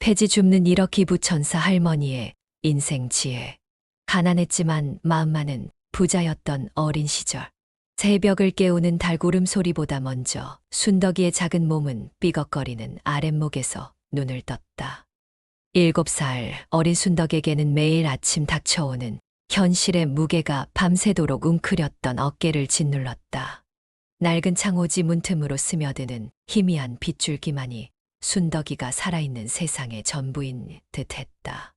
폐지 줍는 이렇기 부천사 할머니의 인생 지혜. 가난했지만 마음만은 부자였던 어린 시절. 새벽을 깨우는 달구름 소리보다 먼저 순덕이의 작은 몸은 삐걱거리는 아랫목에서 눈을 떴다. 7살 어린 순덕에게는 매일 아침 닥쳐오는 현실의 무게가 밤새도록 웅크렸던 어깨를 짓눌렀다. 낡은 창호지 문틈으로 스며드는 희미한 빗줄기만이 순덕이가 살아있는 세상의 전부인 듯했다.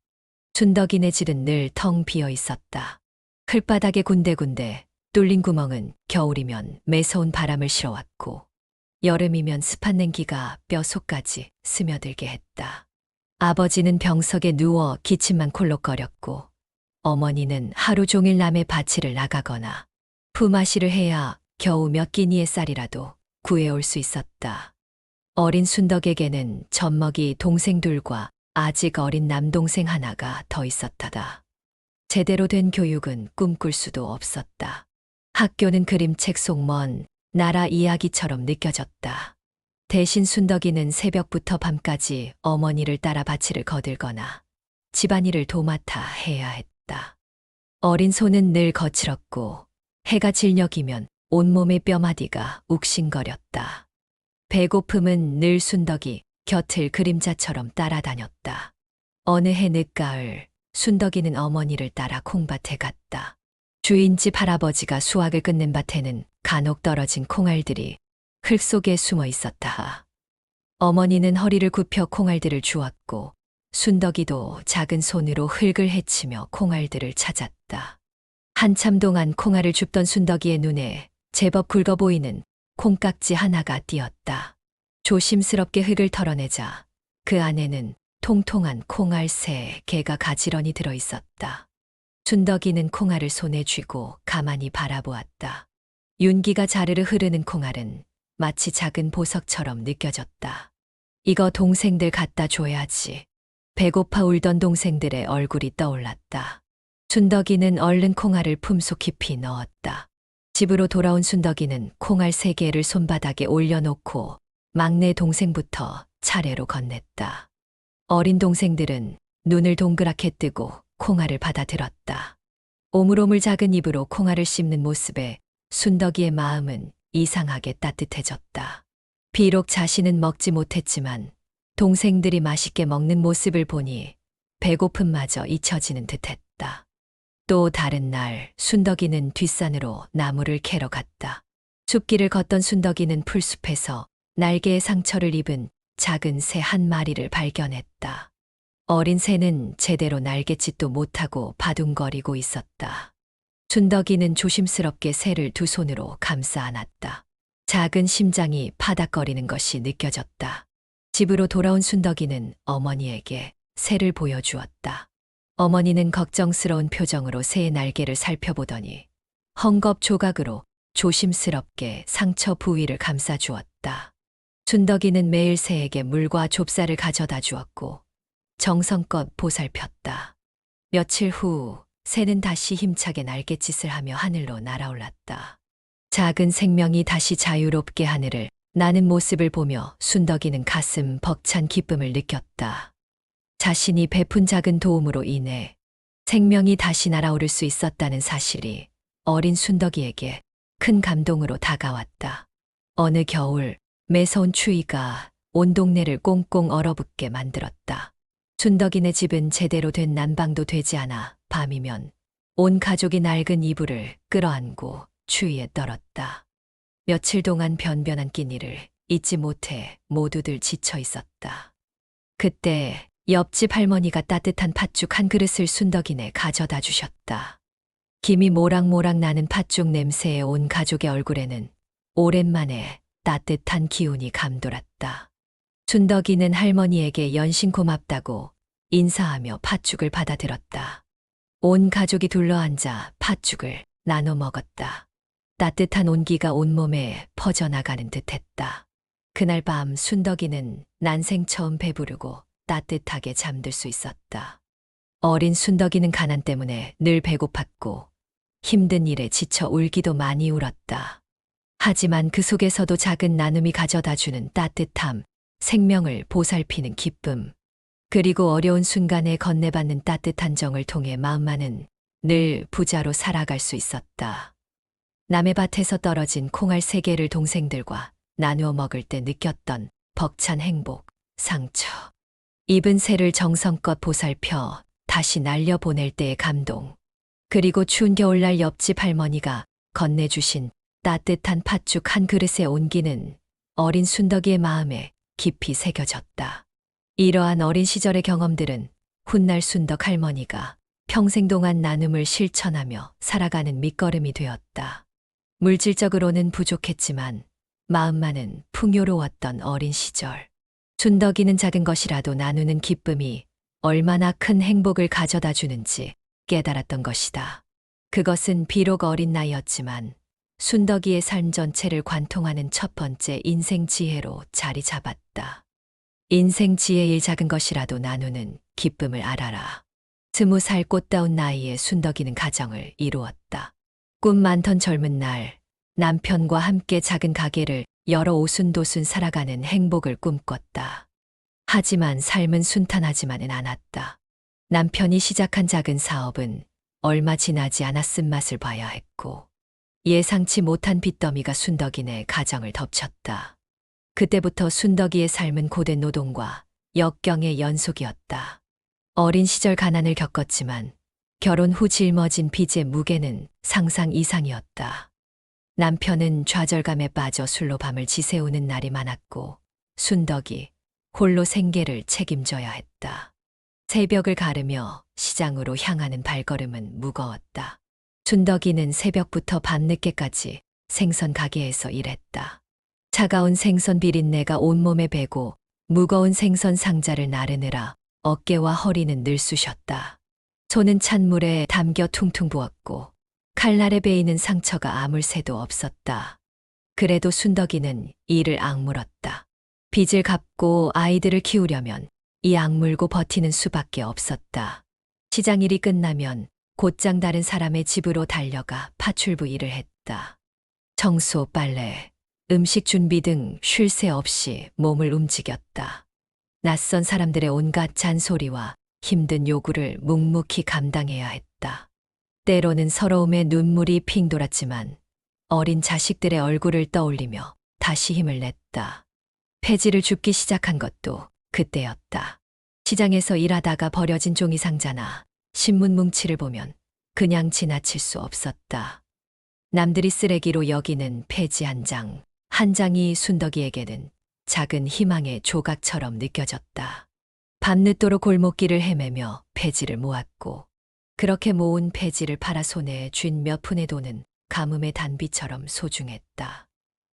순덕이네 집은 늘 텅 비어 있었다. 클바닥에 군데군데 뚫린 구멍은 겨울이면 매서운 바람을 실어왔고 여름이면 습한 냉기가 뼛속까지 스며들게 했다. 아버지는 병석에 누워 기침만 콜록거렸고 어머니는 하루 종일 남의 밭일을 나가거나 품앗이를 해야 겨우 몇 끼니의 쌀이라도 구해올 수 있었다. 어린 순덕에게는 젖먹이 동생들과 아직 어린 남동생 하나가 더 있었다. 제대로 된 교육은 꿈꿀 수도 없었다. 학교는 그림책 속 먼 나라 이야기처럼 느껴졌다. 대신 순덕이는 새벽부터 밤까지 어머니를 따라 밭일을 거들거나 집안일을 도맡아 해야 했다. 어린 손은 늘 거칠었고 해가 질녘이면 온몸의 뼈마디가 욱신거렸다. 배고픔은 늘 순덕이 곁을 그림자처럼 따라다녔다. 어느 해 늦가을 순덕이는 어머니를 따라 콩밭에 갔다. 주인집 할아버지가 수확을 끝낸 밭에는 간혹 떨어진 콩알들이 흙 속에 숨어 있었다. 어머니는 허리를 굽혀 콩알들을 주었고 순덕이도 작은 손으로 흙을 헤치며 콩알들을 찾았다. 한참 동안 콩알을 줍던 순덕이의 눈에 제법 굵어 보이는 콩깍지 하나가 띄었다. 조심스럽게 흙을 털어내자 그 안에는 통통한 콩알 3개가 가지런히 들어 있었다. 순덕이는 콩알을 손에 쥐고 가만히 바라보았다. 윤기가 자르르 흐르는 콩알은 마치 작은 보석처럼 느껴졌다. 이거 동생들 갖다 줘야지. 배고파 울던 동생들의 얼굴이 떠올랐다. 순덕이는 얼른 콩알을 품속 깊이 넣었다. 집으로 돌아온 순덕이는 콩알 3개를 손바닥에 올려놓고 막내 동생부터 차례로 건넸다. 어린 동생들은 눈을 동그랗게 뜨고 콩알을 받아들었다. 오물오물 작은 입으로 콩알을 씹는 모습에 순덕이의 마음은 이상하게 따뜻해졌다. 비록 자신은 먹지 못했지만 동생들이 맛있게 먹는 모습을 보니 배고픔마저 잊혀지는 듯했다. 또 다른 날 순덕이는 뒷산으로 나무를 캐러 갔다. 숲길을 걷던 순덕이는 풀숲에서 날개에 상처를 입은 작은 새 한 마리를 발견했다. 어린 새는 제대로 날갯짓도 못하고 바둥거리고 있었다. 순덕이는 조심스럽게 새를 두 손으로 감싸 안았다. 작은 심장이 파닥거리는 것이 느껴졌다. 집으로 돌아온 순덕이는 어머니에게 새를 보여주었다. 어머니는 걱정스러운 표정으로 새의 날개를 살펴보더니 헝겊 조각으로 조심스럽게 상처 부위를 감싸주었다. 순덕이는 매일 새에게 물과 좁쌀을 가져다 주었고 정성껏 보살폈다. 며칠 후 새는 다시 힘차게 날갯짓을 하며 하늘로 날아올랐다. 작은 생명이 다시 자유롭게 하늘을 나는 모습을 보며 순덕이는 가슴 벅찬 기쁨을 느꼈다. 자신이 베푼 작은 도움으로 인해 생명이 다시 날아오를 수 있었다는 사실이 어린 순덕이에게 큰 감동으로 다가왔다. 어느 겨울 매서운 추위가 온 동네를 꽁꽁 얼어붙게 만들었다. 순덕이네 집은 제대로 된 난방도 되지 않아 밤이면 온 가족이 낡은 이불을 끌어안고 추위에 떨었다. 며칠 동안 변변한 끼니를 잊지 못해 모두들 지쳐 있었다. 그때 옆집 할머니가 따뜻한 팥죽 한 그릇을 순덕이네 가져다 주셨다. 김이 모락모락 나는 팥죽 냄새에 온 가족의 얼굴에는 오랜만에 따뜻한 기운이 감돌았다. 순덕이는 할머니에게 연신 고맙다고 인사하며 팥죽을 받아들었다. 온 가족이 둘러앉아 팥죽을 나눠 먹었다. 따뜻한 온기가 온몸에 퍼져나가는 듯했다. 그날 밤 순덕이는 난생 처음 배부르고 따뜻하게 잠들 수 있었다. 어린 순덕이는 가난 때문에 늘 배고팠고 힘든 일에 지쳐 울기도 많이 울었다. 하지만 그 속에서도 작은 나눔이 가져다주는 따뜻함, 생명을 보살피는 기쁨, 그리고 어려운 순간에 건네받는 따뜻한 정을 통해 마음만은 늘 부자로 살아갈 수 있었다. 남의 밭에서 떨어진 콩알 3개를 동생들과 나누어 먹을 때 느꼈던 벅찬 행복, 상처. 입은 새를 정성껏 보살펴 다시 날려보낼 때의 감동. 그리고 추운 겨울날 옆집 할머니가 건네주신 따뜻한 팥죽 한 그릇의 온기는 어린 순덕이의 마음에 깊이 새겨졌다. 이러한 어린 시절의 경험들은 훗날 순덕 할머니가 평생 동안 나눔을 실천하며 살아가는 밑거름이 되었다. 물질적으로는 부족했지만 마음만은 풍요로웠던 어린 시절. 순덕이는 작은 것이라도 나누는 기쁨이 얼마나 큰 행복을 가져다 주는지 깨달았던 것이다. 그것은 비록 어린 나이였지만 순덕이의 삶 전체를 관통하는 첫 번째 인생 지혜로 자리 잡았다. 인생 지혜의 작은 것이라도 나누는 기쁨을 알아라. 20살 꽃다운 나이에 순덕이는 가정을 이루었다. 꿈 많던 젊은 날, 남편과 함께 작은 가게를 열어 오순도순 살아가는 행복을 꿈꿨다. 하지만 삶은 순탄하지만은 않았다. 남편이 시작한 작은 사업은 얼마 지나지 않아 쓴맛을 봐야 했고, 예상치 못한 빚더미가 순덕이네 가정을 덮쳤다. 그때부터 순덕이의 삶은 고된 노동과 역경의 연속이었다. 어린 시절 가난을 겪었지만 결혼 후 짊어진 빚의 무게는 상상 이상이었다. 남편은 좌절감에 빠져 술로 밤을 지새우는 날이 많았고 순덕이 홀로 생계를 책임져야 했다. 새벽을 가르며 시장으로 향하는 발걸음은 무거웠다. 순덕이는 새벽부터 밤늦게까지 생선 가게에서 일했다. 차가운 생선 비린내가 온몸에 배고 무거운 생선 상자를 나르느라 어깨와 허리는 늘쑤셨다. 손은 찬물에 담겨 퉁퉁 부었고 칼날에 베이는 상처가 아물 새도 없었다. 그래도 순덕이는 이를 악물었다. 빚을 갚고 아이들을 키우려면 이 악물고 버티는 수밖에 없었다. 시장 일이 끝나면 곧장 다른 사람의 집으로 달려가 파출부 일을 했다. 청소, 빨래, 음식 준비 등 쉴 새 없이 몸을 움직였다. 낯선 사람들의 온갖 잔소리와 힘든 요구를 묵묵히 감당해야 했다. 때로는 서러움에 눈물이 핑 돌았지만 어린 자식들의 얼굴을 떠올리며 다시 힘을 냈다. 폐지를 줍기 시작한 것도 그때였다. 시장에서 일하다가 버려진 종이 상자나 신문 뭉치를 보면 그냥 지나칠 수 없었다. 남들이 쓰레기로 여기는 폐지 한 장, 한 장이 순덕이에게는 작은 희망의 조각처럼 느껴졌다. 밤늦도록 골목길을 헤매며 폐지를 모았고 그렇게 모은 폐지를 팔아 손에 쥔 몇 푼의 돈은 가뭄의 단비처럼 소중했다.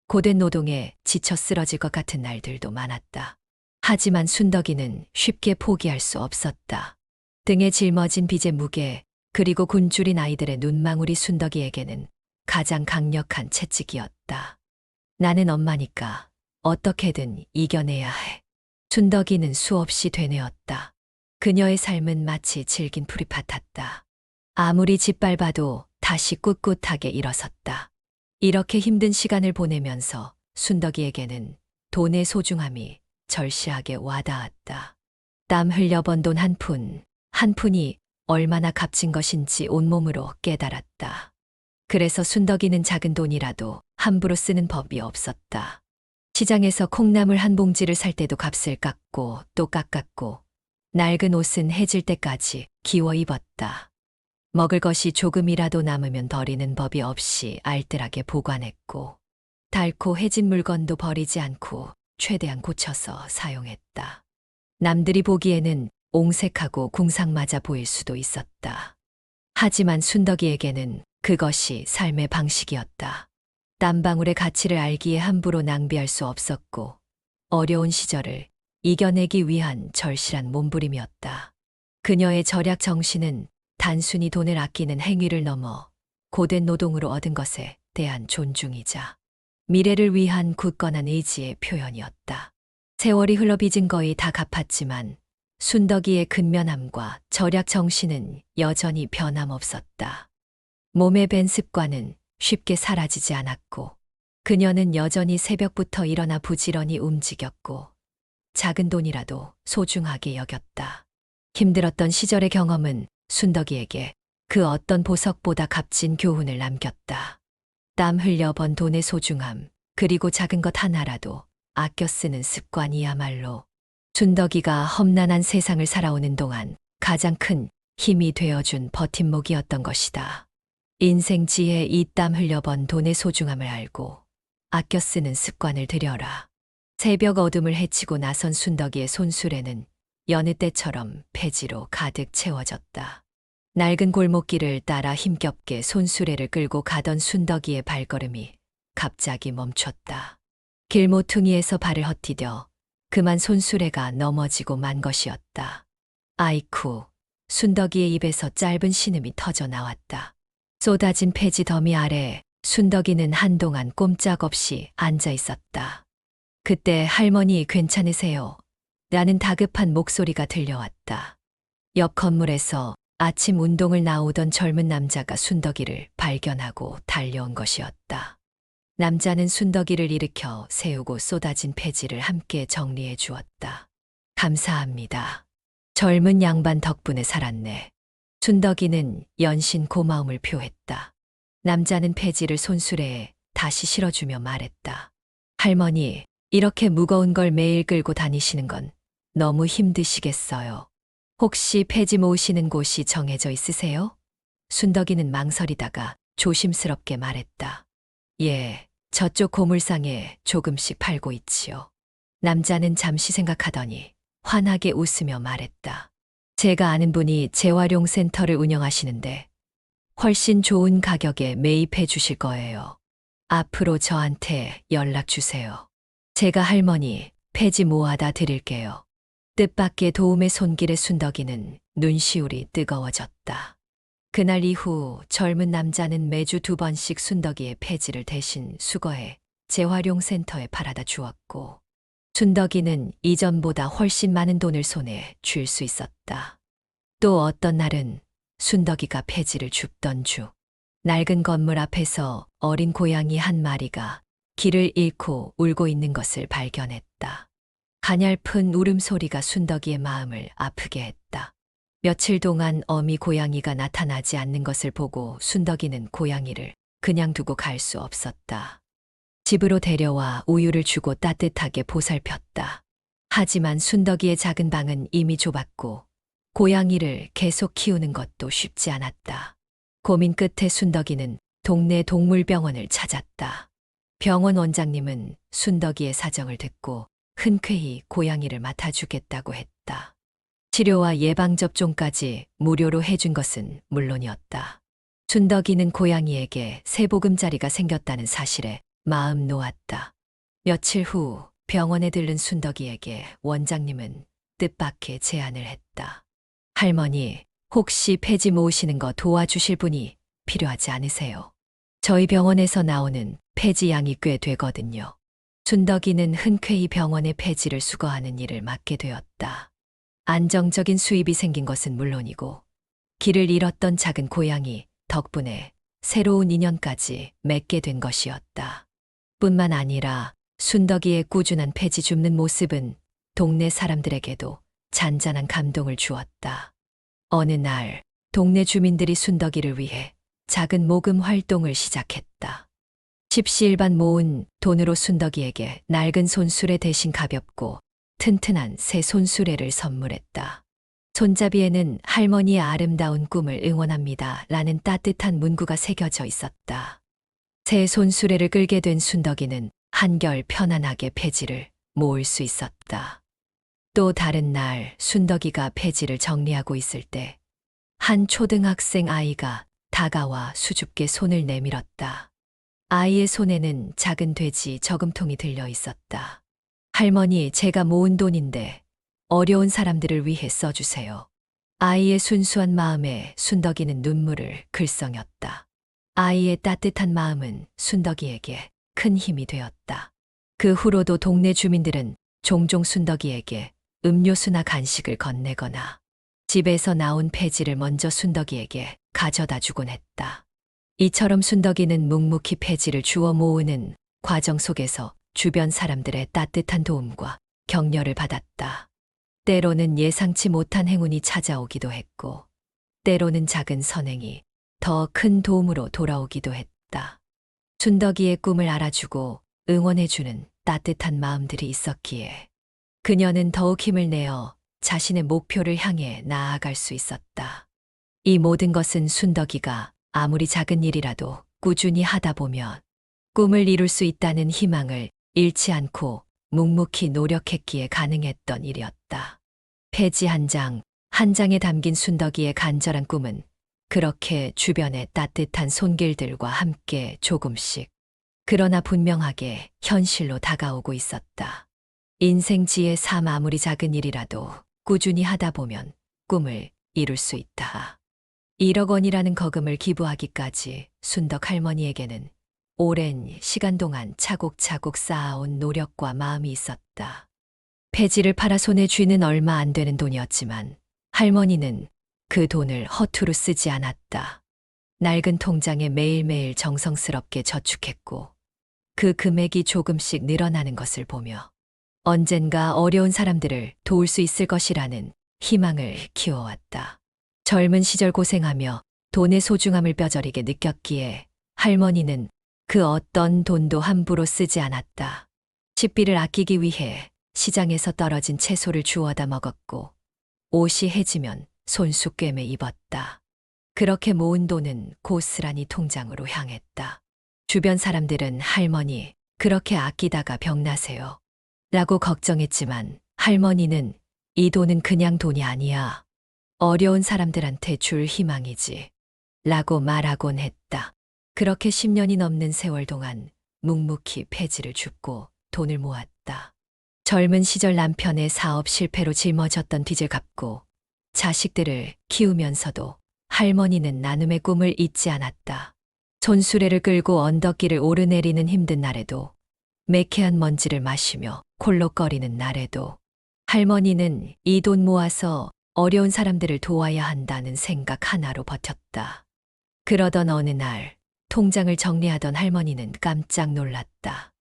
고된 노동에 지쳐 쓰러질 것 같은 날들도 많았다. 하지만 순덕이는 쉽게 포기할 수 없었다. 등에 짊어진 빚의 무게 그리고 굶주린 아이들의 눈망울이 순덕이에게는 가장 강력한 채찍이었다. 나는 엄마니까 어떻게든 이겨내야 해. 순덕이는 수없이 되뇌었다. 그녀의 삶은 마치 질긴 풀이 같았다. 아무리 짓밟아도 다시 꿋꿋하게 일어섰다. 이렇게 힘든 시간을 보내면서 순덕이에게는 돈의 소중함이 절실하게 와닿았다. 땀 흘려 번 돈 한 푼, 한 푼이 얼마나 값진 것인지 온몸으로 깨달았다. 그래서 순덕이는 작은 돈이라도 함부로 쓰는 법이 없었다. 시장에서 콩나물 한 봉지를 살 때도 값을 깎고 또 깎았고 낡은 옷은 해질 때까지 기워 입었다. 먹을 것이 조금이라도 남으면 버리는 법이 없이 알뜰하게 보관했고 닳고 해진 물건도 버리지 않고 최대한 고쳐서 사용했다. 남들이 보기에는 옹색하고 궁상맞아 보일 수도 있었다. 하지만 순덕이에게는 그것이 삶의 방식이었다. 땀방울의 가치를 알기에 함부로 낭비할 수 없었고 어려운 시절을 이겨내기 위한 절실한 몸부림이었다. 그녀의 절약 정신은 단순히 돈을 아끼는 행위를 넘어 고된 노동으로 얻은 것에 대한 존중이자 미래를 위한 굳건한 의지의 표현이었다. 세월이 흘러 빚은 거의 다 갚았지만 순덕이의 근면함과 절약 정신은 여전히 변함없었다. 몸에 밴 습관은 쉽게 사라지지 않았고 그녀는 여전히 새벽부터 일어나 부지런히 움직였고 작은 돈이라도 소중하게 여겼다. 힘들었던 시절의 경험은 순덕이에게 그 어떤 보석보다 값진 교훈을 남겼다. 땀 흘려 번 돈의 소중함, 그리고 작은 것 하나라도 아껴 쓰는 습관이야말로 순덕이가 험난한 세상을 살아오는 동안 가장 큰 힘이 되어준 버팀목이었던 것이다. 인생 지혜 이 땀 흘려 번 돈의 소중함을 알고 아껴 쓰는 습관을 들여라. 새벽 어둠을 헤치고 나선 순덕이의 손수레는 여느 때처럼 폐지로 가득 채워졌다. 낡은 골목길을 따라 힘겹게 손수레를 끌고 가던 순덕이의 발걸음이 갑자기 멈췄다. 길모퉁이에서 발을 헛디뎌 그만 손수레가 넘어지고 만 것이었다. 아이쿠, 순덕이의 입에서 짧은 신음이 터져 나왔다. 쏟아진 폐지 더미 아래 순덕이는 한동안 꼼짝없이 앉아 있었다. 그때 할머니 괜찮으세요? 라는 다급한 목소리가 들려왔다. 옆 건물에서 아침 운동을 나오던 젊은 남자가 순덕이를 발견하고 달려온 것이었다. 남자는 순덕이를 일으켜 세우고 쏟아진 폐지를 함께 정리해 주었다. 감사합니다. 젊은 양반 덕분에 살았네. 순덕이는 연신 고마움을 표했다. 남자는 폐지를 손수레에 다시 실어주며 말했다. 할머니, 이렇게 무거운 걸 매일 끌고 다니시는 건 너무 힘드시겠어요. 혹시 폐지 모으시는 곳이 정해져 있으세요? 순덕이는 망설이다가 조심스럽게 말했다. 예, 저쪽 고물상에 조금씩 팔고 있지요. 남자는 잠시 생각하더니 환하게 웃으며 말했다. 제가 아는 분이 재활용센터를 운영하시는데 훨씬 좋은 가격에 매입해 주실 거예요. 앞으로 저한테 연락 주세요. 제가 할머니 폐지 모아다 드릴게요. 뜻밖의 도움의 손길에 순덕이는 눈시울이 뜨거워졌다. 그날 이후 젊은 남자는 매주 2번씩 순덕이의 폐지를 대신 수거해 재활용센터에 팔아다 주었고 순덕이는 이전보다 훨씬 많은 돈을 손에 쥘 수 있었다. 또 어떤 날은 순덕이가 폐지를 줍던 중 낡은 건물 앞에서 어린 고양이 한 마리가 길을 잃고 울고 있는 것을 발견했다. 가냘픈 울음소리가 순덕이의 마음을 아프게 했다. 며칠 동안 어미 고양이가 나타나지 않는 것을 보고 순덕이는 고양이를 그냥 두고 갈 수 없었다. 집으로 데려와 우유를 주고 따뜻하게 보살폈다. 하지만 순덕이의 작은 방은 이미 좁았고 고양이를 계속 키우는 것도 쉽지 않았다. 고민 끝에 순덕이는 동네 동물병원을 찾았다. 병원 원장님은 순덕이의 사정을 듣고 흔쾌히 고양이를 맡아주겠다고 했다. 치료와 예방접종까지 무료로 해준 것은 물론이었다. 순덕이는 고양이에게 새 보금자리가 생겼다는 사실에 마음 놓았다. 며칠 후 병원에 들른 순덕이에게 원장님은 뜻밖의 제안을 했다. 할머니, 혹시 폐지 모으시는 거 도와주실 분이 필요하지 않으세요? 저희 병원에서 나오는 폐지 양이 꽤 되거든요. 순덕이는 흔쾌히 병원의 폐지를 수거하는 일을 맡게 되었다. 안정적인 수입이 생긴 것은 물론이고 길을 잃었던 작은 고양이 덕분에 새로운 인연까지 맺게 된 것이었다. 뿐만 아니라 순덕이의 꾸준한 폐지 줍는 모습은 동네 사람들에게도 잔잔한 감동을 주었다. 어느 날 동네 주민들이 순덕이를 위해 작은 모금 활동을 시작했다. 십시일반 모은 돈으로 순덕이에게 낡은 손수레 대신 가볍고 튼튼한 새 손수레를 선물했다. 손잡이에는 할머니의 아름다운 꿈을 응원합니다 라는 따뜻한 문구가 새겨져 있었다. 새 손수레를 끌게 된 순덕이는 한결 편안하게 폐지를 모을 수 있었다. 또 다른 날 순덕이가 폐지를 정리하고 있을 때 한 초등학생 아이가 다가와 수줍게 손을 내밀었다. 아이의 손에는 작은 돼지 저금통이 들려 있었다. 할머니, 제가 모은 돈인데 어려운 사람들을 위해 써주세요. 아이의 순수한 마음에 순덕이는 눈물을 글썽였다. 아이의 따뜻한 마음은 순덕이에게 큰 힘이 되었다. 그 후로도 동네 주민들은 종종 순덕이에게 음료수나 간식을 건네거나 집에서 나온 폐지를 먼저 순덕이에게 가져다 주곤 했다. 이처럼 순덕이는 묵묵히 폐지를 주워 모으는 과정 속에서 주변 사람들의 따뜻한 도움과 격려를 받았다. 때로는 예상치 못한 행운이 찾아오기도 했고, 때로는 작은 선행이 더 큰 도움으로 돌아오기도 했다. 순덕이의 꿈을 알아주고 응원해주는 따뜻한 마음들이 있었기에 그녀는 더욱 힘을 내어 자신의 목표를 향해 나아갈 수 있었다. 이 모든 것은 순덕이가 아무리 작은 일이라도 꾸준히 하다 보면 꿈을 이룰 수 있다는 희망을 잃지 않고 묵묵히 노력했기에 가능했던 일이었다. 페이지 한 장, 한 장에 담긴 순덕이의 간절한 꿈은 그렇게 주변의 따뜻한 손길들과 함께 조금씩, 그러나 분명하게 현실로 다가오고 있었다. 인생지의 삶 아무리 작은 일이라도 꾸준히 하다 보면 꿈을 이룰 수 있다. 1억 원이라는 거금을 기부하기까지 순덕 할머니에게는 오랜 시간 동안 차곡차곡 쌓아온 노력과 마음이 있었다. 폐지를 팔아 손에 쥐는 얼마 안 되는 돈이었지만 할머니는 그 돈을 허투루 쓰지 않았다. 낡은 통장에 매일매일 정성스럽게 저축했고 그 금액이 조금씩 늘어나는 것을 보며 언젠가 어려운 사람들을 도울 수 있을 것이라는 희망을 키워왔다. 젊은 시절 고생하며 돈의 소중함을 뼈저리게 느꼈기에 할머니는 그 어떤 돈도 함부로 쓰지 않았다. 식비를 아끼기 위해 시장에서 떨어진 채소를 주워다 먹었고 옷이 해지면 손수 꿰매 입었다. 그렇게 모은 돈은 고스란히 통장으로 향했다. 주변 사람들은 할머니 그렇게 아끼다가 병나세요 라고 걱정했지만 할머니는 이 돈은 그냥 돈이 아니야. 어려운 사람들한테 줄 희망이지 라고 말하곤 했다. 그렇게 10년이 넘는 세월 동안 묵묵히 폐지를 줍고 돈을 모았다. 젊은 시절 남편의 사업 실패로 짊어졌던 빚을 갚고 자식들을 키우면서도 할머니는 나눔의 꿈을 잊지 않았다. 손수레를 끌고 언덕길을 오르내리는 힘든 날에도 매캐한 먼지를 마시며 콜록거리는 날에도 할머니는 이 돈 모아서 어려운 사람들을 도와야 한다는 생각 하나로 버텼다. 그러던 어느 날 통장을 정리하던 할머니는 깜짝 놀랐다.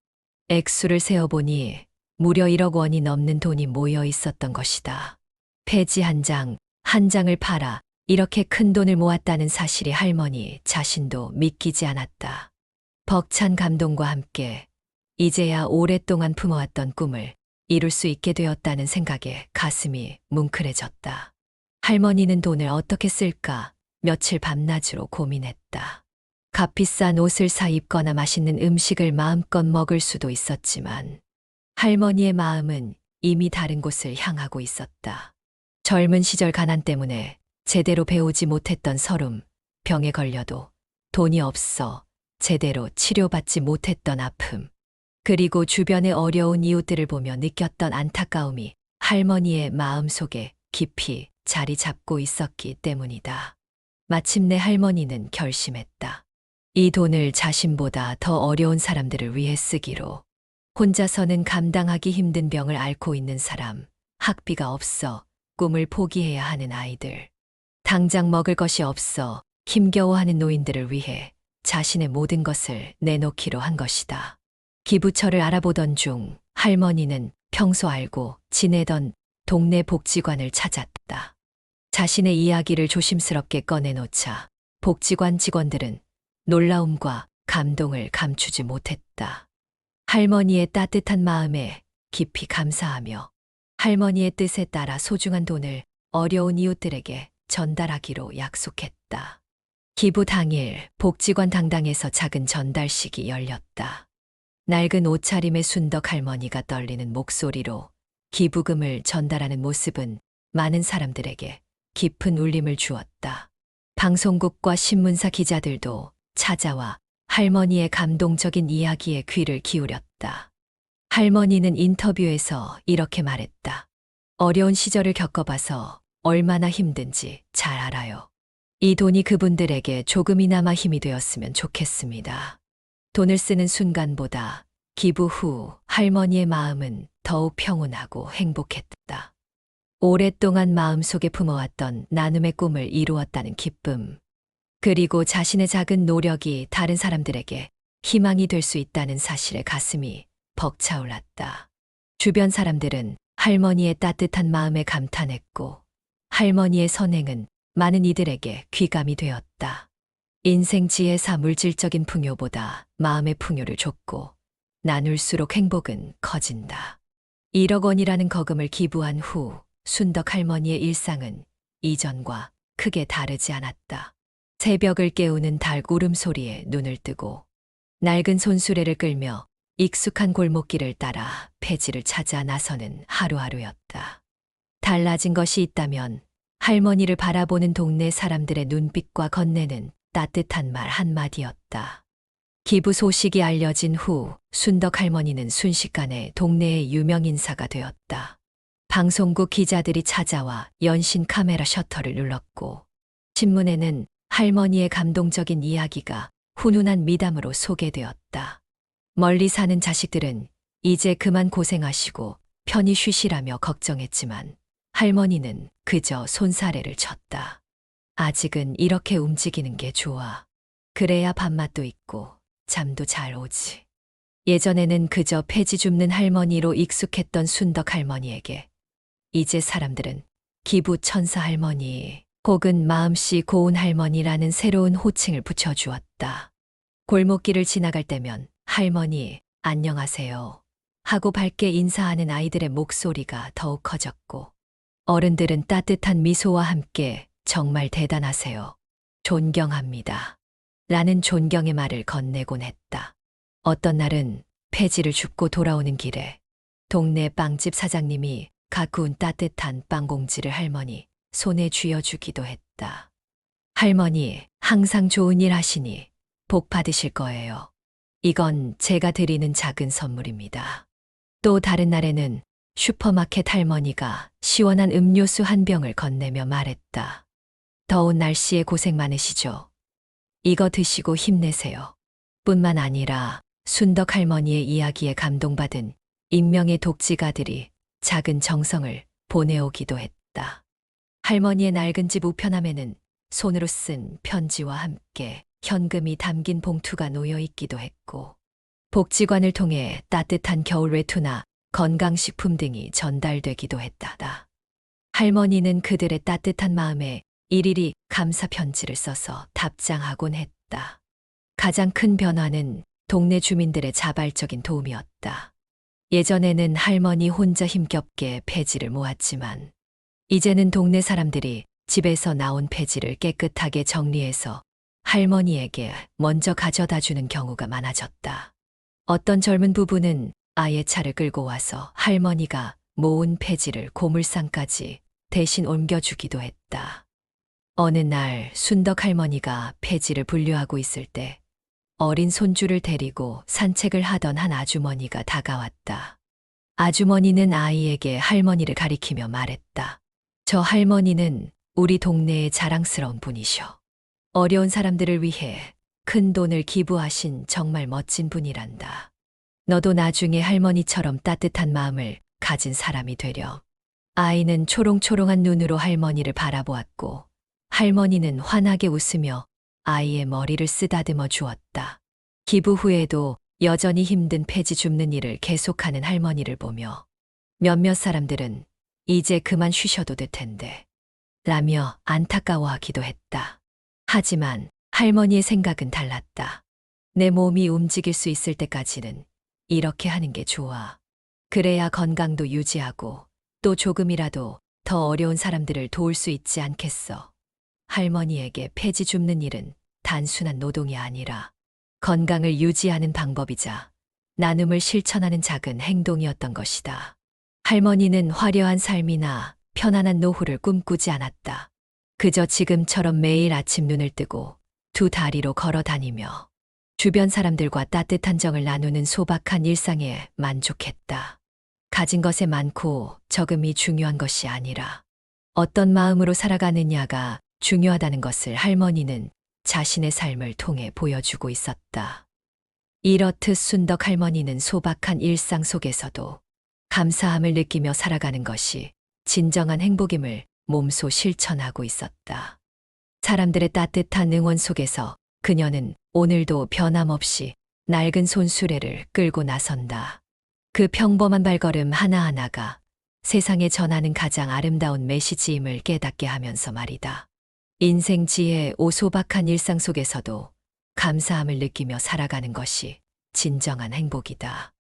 액수를 세어보니 무려 1억 원이 넘는 돈이 모여 있었던 것이다. 폐지 한 장, 한 장을 팔아 이렇게 큰 돈을 모았다는 사실이 할머니 자신도 믿기지 않았다. 벅찬 감동과 함께 이제야 오랫동안 품어왔던 꿈을 이룰 수 있게 되었다는 생각에 가슴이 뭉클해졌다. 할머니는 돈을 어떻게 쓸까 며칠 밤낮으로 고민했다. 값비싼 옷을 사 입거나 맛있는 음식을 마음껏 먹을 수도 있었지만 할머니의 마음은 이미 다른 곳을 향하고 있었다. 젊은 시절 가난 때문에 제대로 배우지 못했던 서름, 병에 걸려도 돈이 없어 제대로 치료받지 못했던 아픔, 그리고 주변의 어려운 이웃들을 보며 느꼈던 안타까움이 할머니의 마음속에 깊이 자리 잡고 있었기 때문이다. 마침내 할머니는 결심했다. 이 돈을 자신보다 더 어려운 사람들을 위해 쓰기로. 혼자서는 감당하기 힘든 병을 앓고 있는 사람, 학비가 없어 꿈을 포기해야 하는 아이들, 당장 먹을 것이 없어 힘겨워하는 노인들을 위해 자신의 모든 것을 내놓기로 한 것이다. 기부처를 알아보던 중 할머니는 평소 알고 지내던 동네 복지관을 찾았다. 자신의 이야기를 조심스럽게 꺼내놓자 복지관 직원들은 놀라움과 감동을 감추지 못했다. 할머니의 따뜻한 마음에 깊이 감사하며 할머니의 뜻에 따라 소중한 돈을 어려운 이웃들에게 전달하기로 약속했다. 기부 당일 복지관 당당에서 작은 전달식이 열렸다. 낡은 옷차림의 순덕 할머니가 떨리는 목소리로 기부금을 전달하는 모습은 많은 사람들에게 깊은 울림을 주었다. 방송국과 신문사 기자들도 찾아와 할머니의 감동적인 이야기에 귀를 기울였다. 할머니는 인터뷰에서 이렇게 말했다. 어려운 시절을 겪어봐서 얼마나 힘든지 잘 알아요. 이 돈이 그분들에게 조금이나마 힘이 되었으면 좋겠습니다. 돈을 쓰는 순간보다 기부 후 할머니의 마음은 더욱 평온하고 행복했다. 오랫동안 마음속에 품어왔던 나눔의 꿈을 이루었다는 기쁨, 그리고 자신의 작은 노력이 다른 사람들에게 희망이 될 수 있다는 사실에 가슴이 벅차올랐다. 주변 사람들은 할머니의 따뜻한 마음에 감탄했고 할머니의 선행은 많은 이들에게 귀감이 되었다. 인생 지혜사 물질적인 풍요보다 마음의 풍요를 줬고 나눌수록 행복은 커진다. 1억 원이라는 거금을 기부한 후 순덕 할머니의 일상은 이전과 크게 다르지 않았다. 새벽을 깨우는 닭 울음소리에 눈을 뜨고 낡은 손수레를 끌며 익숙한 골목길을 따라 폐지를 찾아 나서는 하루하루였다. 달라진 것이 있다면 할머니를 바라보는 동네 사람들의 눈빛과 건네는 따뜻한 말 한마디였다. 기부 소식이 알려진 후 순덕 할머니는 순식간에 동네의 유명 인사가 되었다. 방송국 기자들이 찾아와 연신 카메라 셔터를 눌렀고 신문에는 할머니의 감동적인 이야기가 훈훈한 미담으로 소개되었다. 멀리 사는 자식들은 이제 그만 고생하시고 편히 쉬시라며 걱정했지만 할머니는 그저 손사래를 쳤다. 아직은 이렇게 움직이는 게 좋아. 그래야 밥맛도 있고 잠도 잘 오지. 예전에는 그저 폐지 줍는 할머니로 익숙했던 순덕 할머니에게 이제 사람들은 기부 천사 할머니 혹은 마음씨 고운 할머니라는 새로운 호칭을 붙여주었다. 골목길을 지나갈 때면 할머니, 안녕하세요 하고 밝게 인사하는 아이들의 목소리가 더욱 커졌고 어른들은 따뜻한 미소와 함께 정말 대단하세요. 존경합니다. 라는 존경의 말을 건네곤 했다. 어떤 날은 폐지를 줍고 돌아오는 길에 동네 빵집 사장님이 가꾸운 따뜻한 빵공지를 할머니 손에 쥐어주기도 했다. 할머니, 항상 좋은 일 하시니 복 받으실 거예요. 이건 제가 드리는 작은 선물입니다. 또 다른 날에는 슈퍼마켓 할머니가 시원한 음료수 한 병을 건네며 말했다. 더운 날씨에 고생 많으시죠? 이거 드시고 힘내세요. 뿐만 아니라 순덕 할머니의 이야기에 감동받은 익명의 독지가들이 작은 정성을 보내오기도 했다. 할머니의 낡은 집 우편함에는 손으로 쓴 편지와 함께 현금이 담긴 봉투가 놓여 있기도 했고 복지관을 통해 따뜻한 겨울 외투나 건강식품 등이 전달되기도 했다. 할머니는 그들의 따뜻한 마음에 일일이 감사 편지를 써서 답장하곤 했다. 가장 큰 변화는 동네 주민들의 자발적인 도움이었다. 예전에는 할머니 혼자 힘겹게 폐지를 모았지만 이제는 동네 사람들이 집에서 나온 폐지를 깨끗하게 정리해서 할머니에게 먼저 가져다 주는 경우가 많아졌다. 어떤 젊은 부부는 아예 차를 끌고 와서 할머니가 모은 폐지를 고물상까지 대신 옮겨주기도 했다. 어느 날 순덕 할머니가 폐지를 분류하고 있을 때 어린 손주를 데리고 산책을 하던 한 아주머니가 다가왔다. 아주머니는 아이에게 할머니를 가리키며 말했다. 저 할머니는 우리 동네의 자랑스러운 분이셔. 어려운 사람들을 위해 큰 돈을 기부하신 정말 멋진 분이란다. 너도 나중에 할머니처럼 따뜻한 마음을 가진 사람이 되려. 아이는 초롱초롱한 눈으로 할머니를 바라보았고 할머니는 환하게 웃으며 아이의 머리를 쓰다듬어 주었다. 기부 후에도 여전히 힘든 폐지 줍는 일을 계속하는 할머니를 보며 몇몇 사람들은 이제 그만 쉬셔도 될 텐데 라며 안타까워하기도 했다. 하지만 할머니의 생각은 달랐다. 내 몸이 움직일 수 있을 때까지는 이렇게 하는 게 좋아. 그래야 건강도 유지하고 또 조금이라도 더 어려운 사람들을 도울 수 있지 않겠어. 할머니에게 폐지 줍는 일은 단순한 노동이 아니라 건강을 유지하는 방법이자 나눔을 실천하는 작은 행동이었던 것이다. 할머니는 화려한 삶이나 편안한 노후를 꿈꾸지 않았다. 그저 지금처럼 매일 아침 눈을 뜨고 두 다리로 걸어 다니며 주변 사람들과 따뜻한 정을 나누는 소박한 일상에 만족했다. 가진 것에 많고 적음이 중요한 것이 아니라 어떤 마음으로 살아가느냐가 중요하다는 것을 할머니는 자신의 삶을 통해 보여주고 있었다. 이렇듯 순덕 할머니는 소박한 일상 속에서도 감사함을 느끼며 살아가는 것이 진정한 행복임을 몸소 실천하고 있었다. 사람들의 따뜻한 응원 속에서 그녀는 오늘도 변함없이 낡은 손수레를 끌고 나선다. 그 평범한 발걸음 하나하나가 세상에 전하는 가장 아름다운 메시지임을 깨닫게 하면서 말이다. 인생 지혜 오소박한 일상 속에서도 감사함을 느끼며 살아가는 것이 진정한 행복이다.